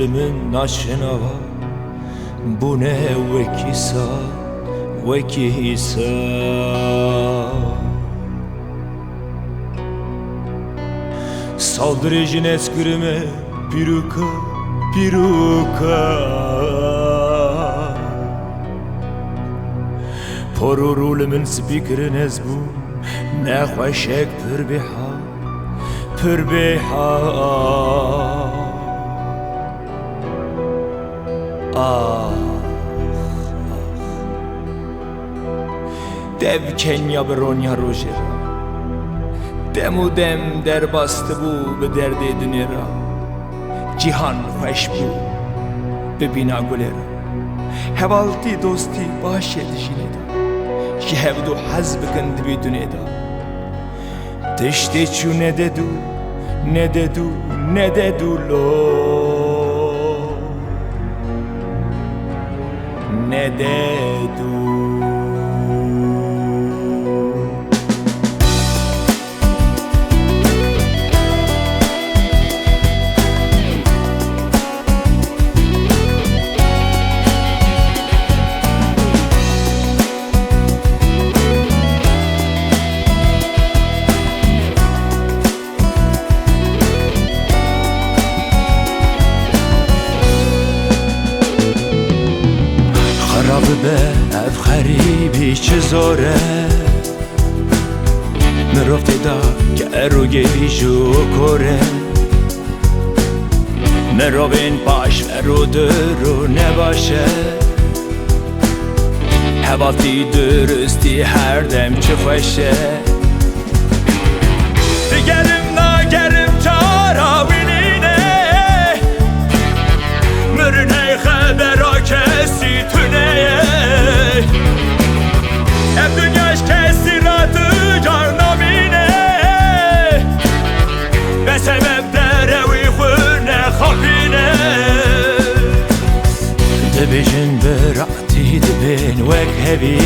من ناشنوا بونه وكيسا Saldırı jines grime piruka Porurul min spiker nezbu Nexweşek pürbeha Dev Kenya Bronya Rojera Demu dem der bastı bu be derdi dünera Cihan hoş bu be bina gulera Hevalti dosti başet jineda Ki hevdu haz bikend bi düneda Teşte çu ne dedu lo Ne dedu به اف خریبی چه زاره مرفتی دا که رو گیری جو کره مروین باش و رو درو نباشه هواتی درستی هر دم چه خوشه بگرم نگرم چارا بینینه مرنه خبرا کسی تونه Ev dünyaş kesiratı carnamine Ve sebepler evi khune khapine Dibijin berati dibin vek hevi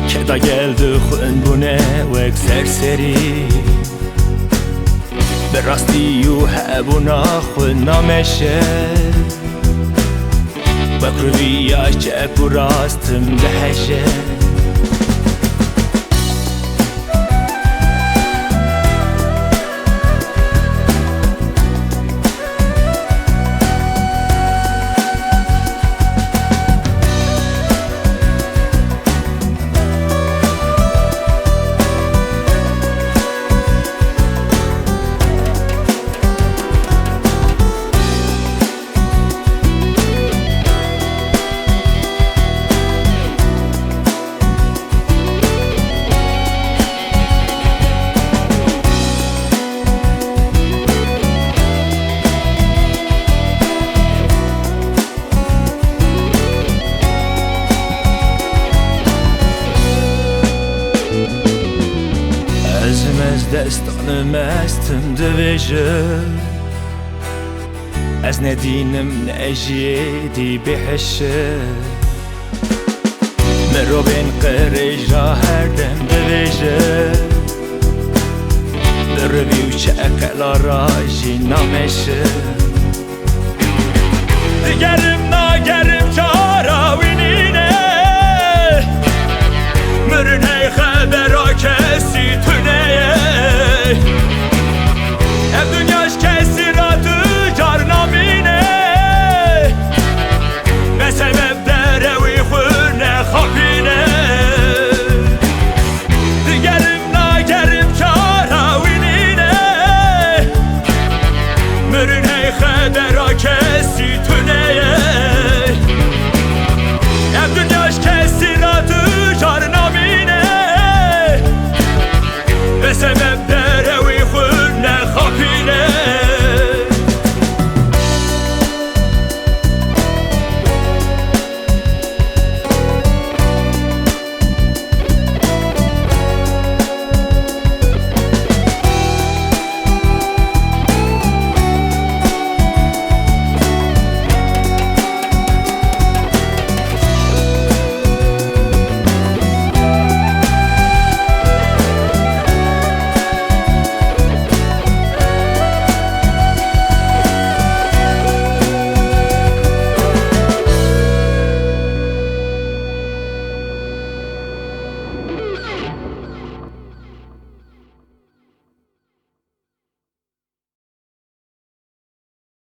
Keda geldi khun bune vek serseri Berasti yu hebuna khun nameşe Bakruviya çek bu rastım dehşet دستانم استم دویجه از ندینم نجیدی بحشه مرو بین قریج را هر دم دویجه بروی و چه اکلا راجی نامشه